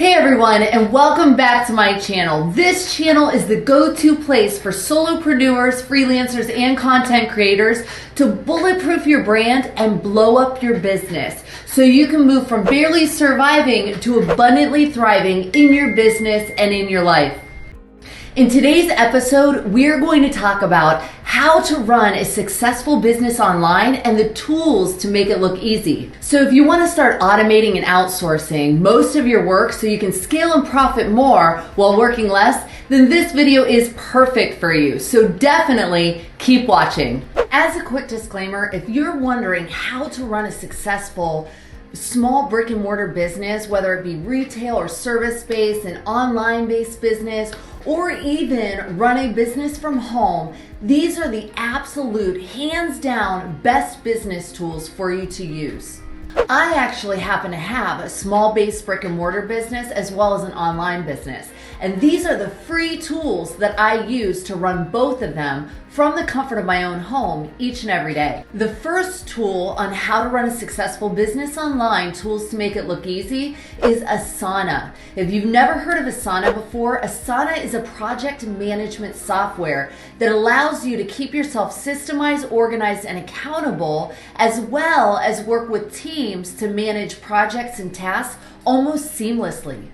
Hey everyone, and welcome back to my channel. This channel is the go-to place for solopreneurs, freelancers, and content creators to bulletproof your brand and blow up your business so you can move from barely surviving to abundantly thriving in your business and in your life. In today's episode, we're going to talk about how to run a successful business online and the tools to make it look easy. So if you want to start automating and outsourcing most of your work so you can scale and profit more while working less, then this video is perfect for you. So definitely keep watching. As a quick disclaimer, if you're wondering how to run a successful small brick and mortar business, whether it be retail or service-based, an online-based business, or even run a business from home, these are the absolute hands down best business tools for you to use. I actually happen to have a small base brick and mortar business as well as an online business. And these are the free tools that I use to run both of them from the comfort of my own home each and every day. The first tool on how to run a successful business online, tools to make it look easy, is Asana. If you've never heard of Asana before, Asana is a project management software that allows you to keep yourself systemized, organized, and accountable, as well as work with teams to manage projects and tasks almost seamlessly.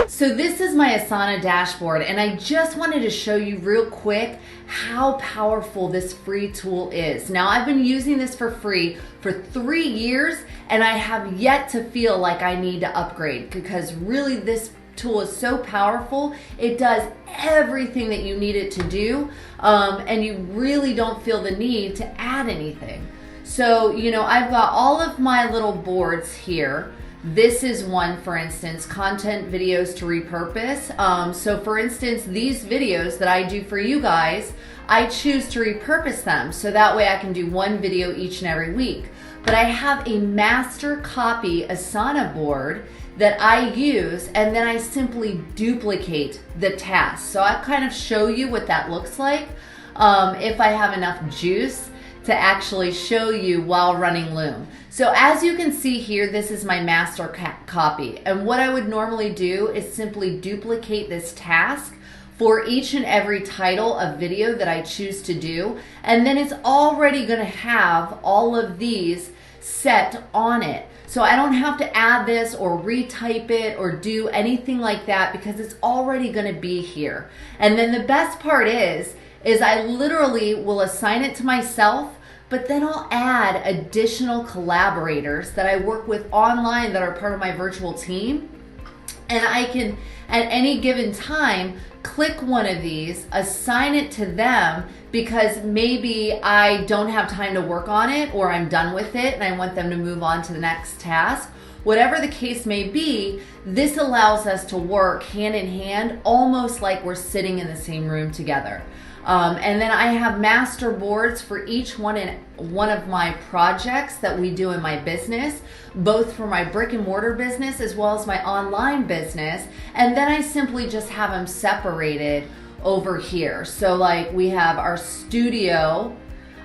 So this is my Asana dashboard, and I just wanted to show you real quick how powerful this free tool is. Now, I've been using this for free for 3 years, and I have yet to feel like I need to upgrade because really this tool is so powerful. It does everything that you need it to do, and you really don't feel the need to add anything. So, I've got all of my little boards here. This is one, for instance, content videos to repurpose. So for instance, these videos that I do for you guys, I choose to repurpose them so that way I can do one video each and every week. But I have a master copy Asana board that I use, and then I simply duplicate the task. So I kind of show you what that looks like if I have enough juice to actually show you while running Loom. So as you can see here, this is my master copy. And what I would normally do is simply duplicate this task for each and every title of video that I choose to do. And then it's already gonna have all of these set on it. So I don't have to add this or retype it or do anything like that because it's already gonna be here. And then the best part is I literally will assign it to myself, but then I'll add additional collaborators that I work with online that are part of my virtual team. And I can, at any given time, click one of these, assign it to them because maybe I don't have time to work on it or I'm done with it and I want them to move on to the next task. Whatever the case may be, this allows us to work hand in hand, almost like we're sitting in the same room together. And then I have master boards for each one of my projects that we do in my business, both for my brick and mortar business as well as my online business. And then I simply just have them separated over here. So like we have our studio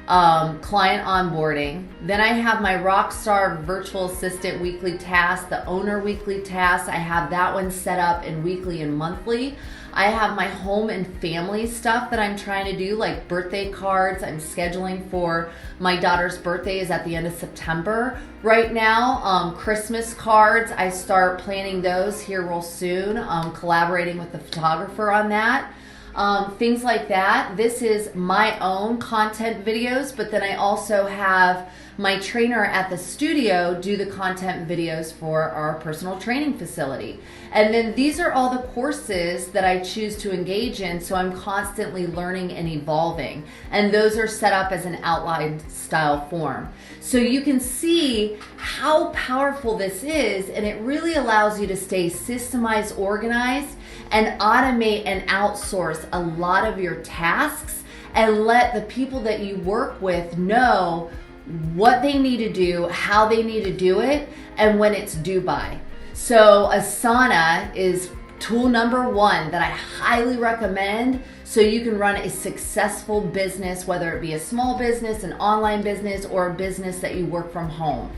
client onboarding. Then I have my Rockstar virtual assistant weekly task, the owner weekly task. I have that one set up in weekly and monthly. I have my home and family stuff that I'm trying to do, like birthday cards. I'm scheduling for my daughter's birthday is at the end of September right now. Christmas cards, I start planning those here real soon, collaborating with the photographer on that. Things like that. This is my own content videos, but then I also have my trainer at the studio do the content videos for our personal training facility. And then these are all the courses that I choose to engage in, so I'm constantly learning and evolving. And those are set up as an outline style form. So you can see how powerful this is, and it really allows you to stay systemized, organized, and automate and outsource a lot of your tasks and let the people that you work with know what they need to do, how they need to do it, and when it's due by. So Asana is tool number one that I highly recommend so you can run a successful business, whether it be a small business, an online business, or a business that you work from home.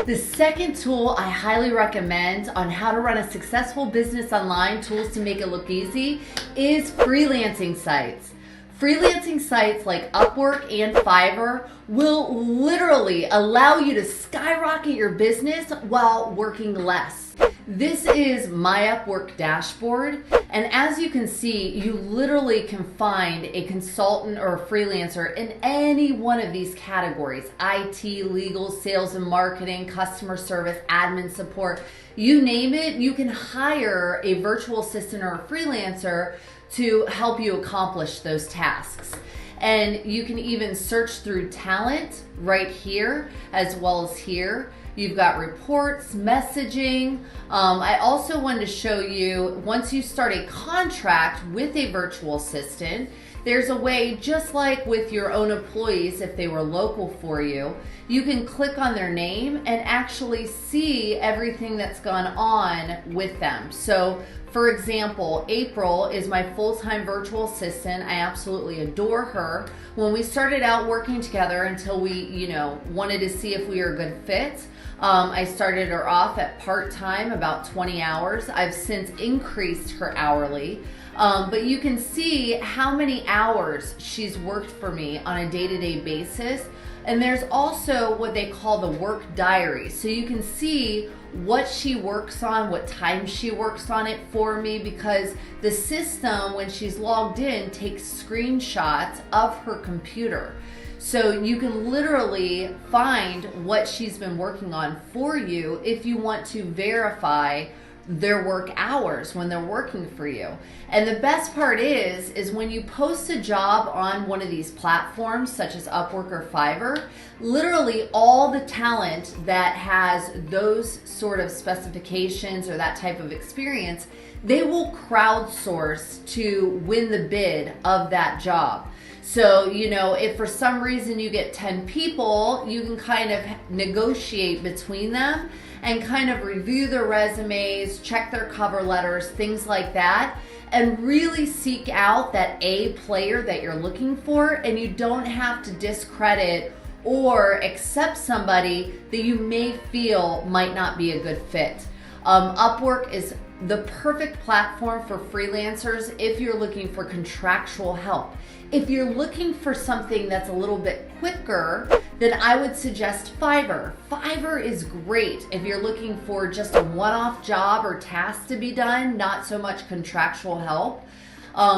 The second tool I highly recommend on how to run a successful business online, tools to make it look easy, is freelancing sites. Freelancing sites like Upwork and Fiverr will literally allow you to skyrocket your business while working less. This is my Upwork dashboard, and as you can see, you literally can find a consultant or a freelancer in any one of these categories: IT, legal, sales and marketing, customer service, admin support, you name it. You can hire a virtual assistant or a freelancer to help you accomplish those tasks. And you can even search through talent right here as well as here. You've got reports, messaging. I also wanted to show you, once you start a contract with a virtual assistant, there's a way, just like with your own employees, if they were local for you, you can click on their name and actually see everything that's gone on with them. So for example, April is my full-time virtual assistant. I absolutely adore her. When we started out working together until we, wanted to see if we were a good fit, I started her off at part-time, about 20 hours. I've since increased her hourly. But you can see how many hours she's worked for me on a day-to-day basis. And there's also what they call the work diary. So you can see what she works on, what time she works on it for me, because the system, when she's logged in, takes screenshots of her computer. So you can literally find what she's been working on for you if you want to verify their work hours when they're working for you. And the best part is when you post a job on one of these platforms such as Upwork or Fiverr, literally all the talent that has those sort of specifications or that type of experience, they will crowdsource to win the bid of that job. So, if for some reason you get 10 people, you can kind of negotiate between them and kind of review their resumes, check their cover letters, things like that, and really seek out that A player that you're looking for, and you don't have to discredit or accept somebody that you may feel might not be a good fit. Upwork is the perfect platform for freelancers if you're looking for contractual help. If you're looking for something that's a little bit quicker, then I would suggest Fiverr. Fiverr is great if you're looking for just a one-off job or task to be done, not so much contractual help.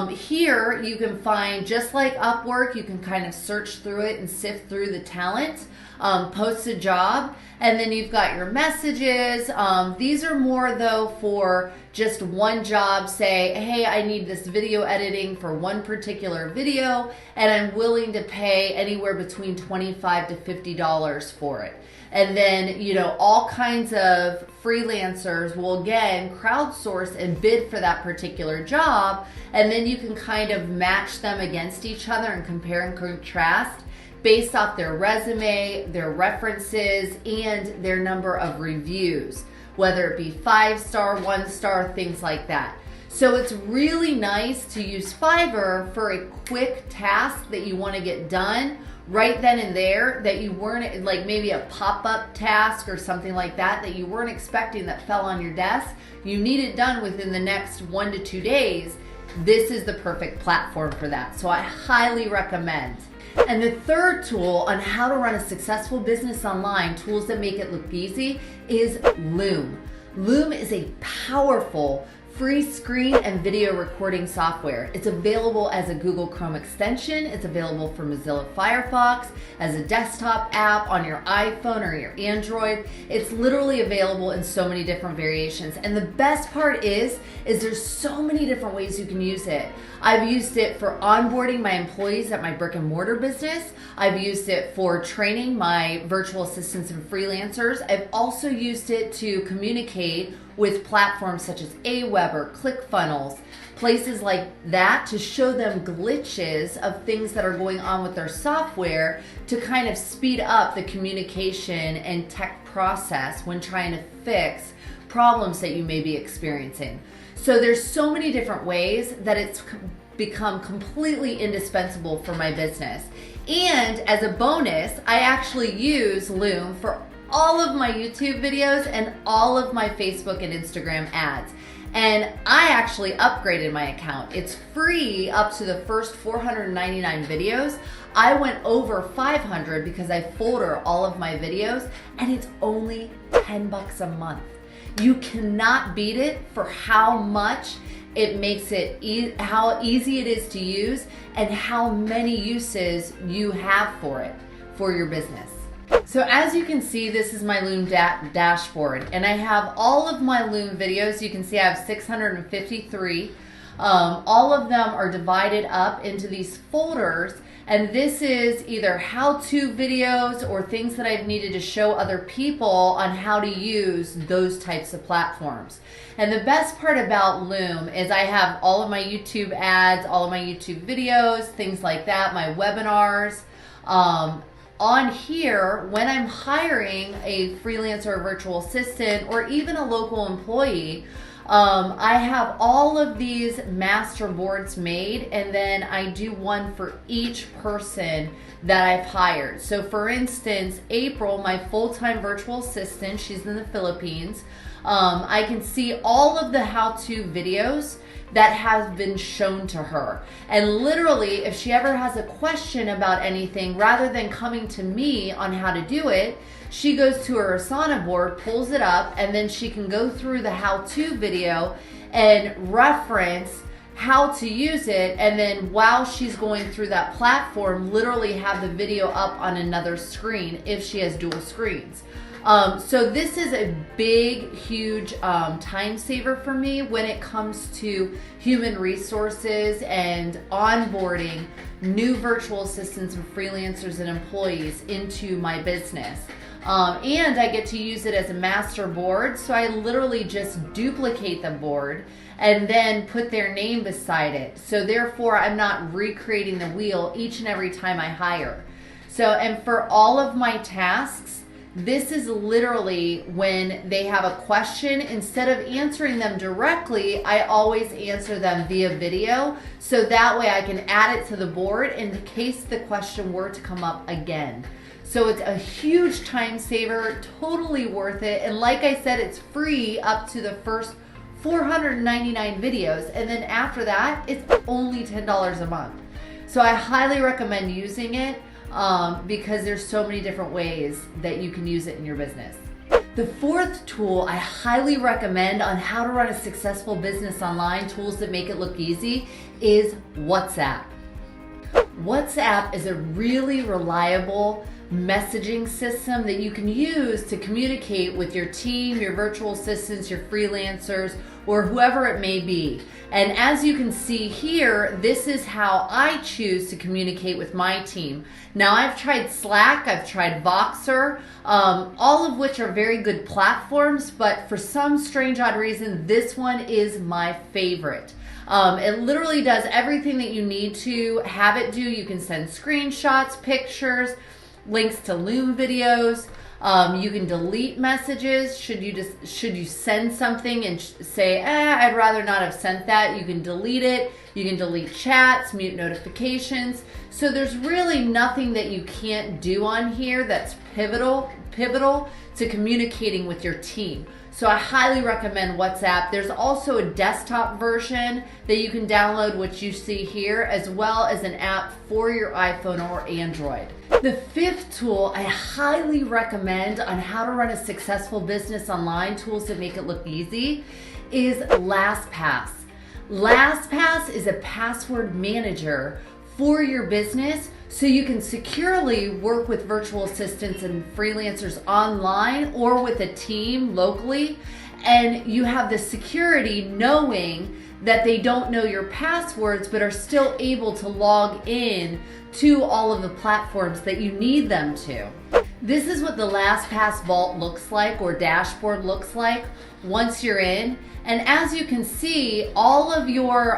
Here you can find, just like Upwork, you can kind of search through it and sift through the talent, post a job, and then you've got your messages. These are more though for just one job. Say, hey, I need this video editing for one particular video, and I'm willing to pay anywhere between $25 to $50 for it. And then, all kinds of freelancers will again crowdsource and bid for that particular job. And then you can kind of match them against each other and compare and contrast based off their resume, their references, and their number of reviews, whether it be 5-star, 1-star, things like that. So it's really nice to use Fiverr for a quick task that you want to get done right then and there, that you weren't, like maybe a pop-up task or something like that you weren't expecting, that fell on your desk. You need it done within the next 1 to 2 days. This is the perfect platform for that. So I highly recommend. And the third tool on how to run a successful business online, tools that make it look easy, is Loom. Loom is a powerful free screen and video recording software. It's available as a Google Chrome extension. It's available for Mozilla Firefox, as a desktop app on your iPhone or your Android. It's literally available in so many different variations. And the best part is there's so many different ways you can use it. I've used it for onboarding my employees at my brick and mortar business. I've used it for training my virtual assistants and freelancers. I've also used it to communicate with platforms such as Aweber, ClickFunnels, places like that, to show them glitches of things that are going on with their software to kind of speed up the communication and tech process when trying to fix problems that you may be experiencing. So there's so many different ways that it's become completely indispensable for my business. And as a bonus, I actually use Loom for all of my YouTube videos and all of my Facebook and Instagram ads. And I actually upgraded my account. It's free up to the first 499 videos. I went over 500 because I folder all of my videos, and it's only 10 bucks a month. You cannot beat it for how much it makes it, how easy it is to use, and how many uses you have for it, for your business. So as you can see, this is my Loom dashboard, and I have all of my Loom videos. You can see I have 653. All of them are divided up into these folders, and this is either how-to videos or things that I've needed to show other people on how to use those types of platforms. And the best part about Loom is I have all of my YouTube ads, all of my YouTube videos, things like that, my webinars. On here, when I'm hiring a freelancer or virtual assistant or even a local employee, I have all of these master boards made, and then I do one for each person that I've hired. So for instance, April, my full-time virtual assistant, she's in the Philippines. I can see all of the how-to videos that has been shown to her. And literally, if she ever has a question about anything, rather than coming to me on how to do it, she goes to her Asana board, pulls it up, and then she can go through the how-to video and reference how to use it, and then while she's going through that platform, literally have the video up on another screen if she has dual screens. So this is a big, huge time saver for me when it comes to human resources and onboarding new virtual assistants and freelancers and employees into my business. And I get to use it as a master board, so I literally just duplicate the board and then put their name beside it. So therefore, I'm not recreating the wheel each and every time I hire. So, and for all of my tasks, this is literally when they have a question, instead of answering them directly, I always answer them via video. So that way I can add it to the board in case the question were to come up again. So it's a huge time saver, totally worth it. And like I said, it's free up to the first 499 videos. And then after that, it's only $10 a month. So I highly recommend using it. Because there's so many different ways that you can use it in your business. The fourth tool I highly recommend on how to run a successful business online, tools that make it look easy, is WhatsApp. WhatsApp is a really reliable messaging system that you can use to communicate with your team, your virtual assistants, your freelancers, or whoever it may be. And as you can see here, this is how I choose to communicate with my team. Now I've tried Slack, I've tried Voxer, all of which are very good platforms, but for some strange odd reason, this one is my favorite. It literally does everything that you need to have it do. You can send screenshots, pictures, links to Loom videos. You can delete messages. Should you send something and say, I'd rather not have sent that, you can delete it. You can delete chats, mute notifications. So there's really nothing that you can't do on here that's pivotal to communicating with your team. So I highly recommend WhatsApp. There's also a desktop version that you can download, which you see here, as well as an app for your iPhone or Android. The fifth tool I highly recommend on how to run a successful business online, tools that make it look easy, is LastPass. LastPass is a password manager for your business, so you can securely work with virtual assistants and freelancers online or with a team locally, and you have the security knowing that they don't know your passwords but are still able to log in to all of the platforms that you need them to. This is what the LastPass Vault looks like, or dashboard looks like, once you're in. And as you can see, all of your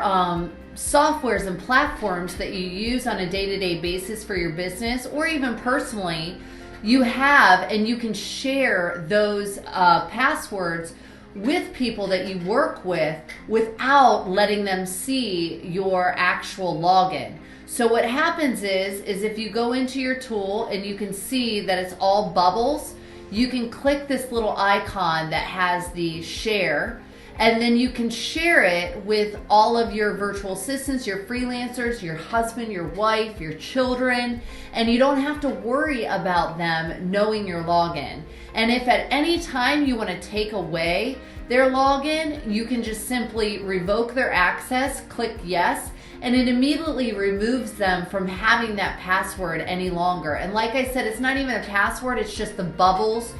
softwares and platforms that you use on a day-to-day basis for your business or even personally, you have, and you can share those passwords with people that you work with without letting them see your actual login. So what happens is if you go into your tool and you can see that it's all bubbles, you can click this little icon that has the share, and then you can share it with all of your virtual assistants, your freelancers, your husband, your wife, your children, and you don't have to worry about them knowing your login. And if at any time you want to take away their login, you can just simply revoke their access, click yes, and it immediately removes them from having that password any longer. And like I said, it's not even a password, it's just the bubbles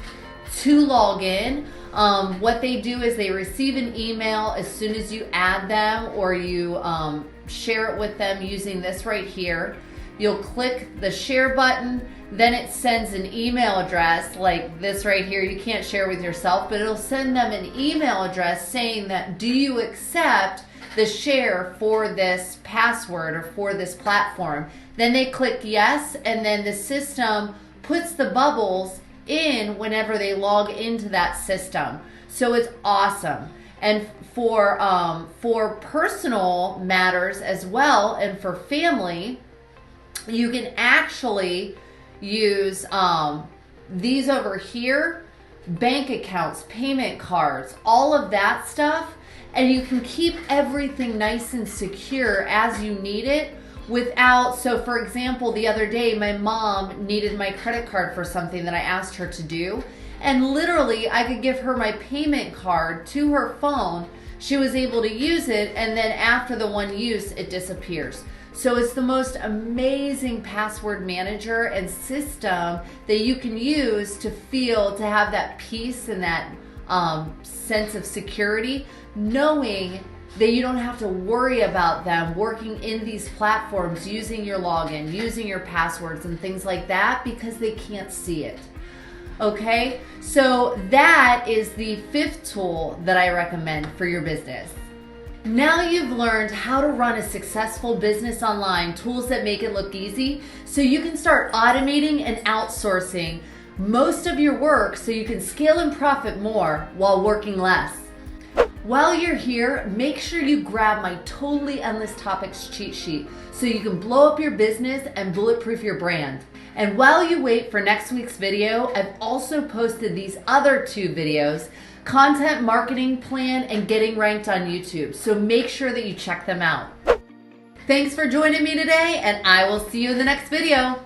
to log in. What they do is they receive an email as soon as you add them or you share it with them using this right here. You'll click the share button, then it sends an email address like this right here. You can't share with yourself, but it'll send them an email address saying that, do you accept the share for this password or for this platform? Then they click yes, and then the system puts the bubbles in whenever they log into that system. So it's awesome. And for personal matters as well, and for family, you can actually use these over here, bank accounts, payment cards, all of that stuff, and you can keep everything nice and secure as you need it without, so for example, the other day my mom needed my credit card for something that I asked her to do, and literally I could give her my payment card to her phone. She was able to use it, and then after the one use, it disappears. So it's the most amazing password manager and system that you can use to have that peace and that sense of security, knowing that you don't have to worry about them working in these platforms, using your login, using your passwords and things like that, because they can't see it. Okay, so that is the 5th tool that I recommend for your business. Now you've learned how to run a successful business online, tools that make it look easy, so you can start automating and outsourcing most of your work so you can scale and profit more while working less. While you're here, make sure you grab my Totally Endless Topics cheat sheet so you can blow up your business and bulletproof your brand. And while you wait for next week's video, I've also posted these other 2 videos, Content Marketing Plan and Getting Ranked on YouTube, so make sure that you check them out. Thanks for joining me today, and I will see you in the next video.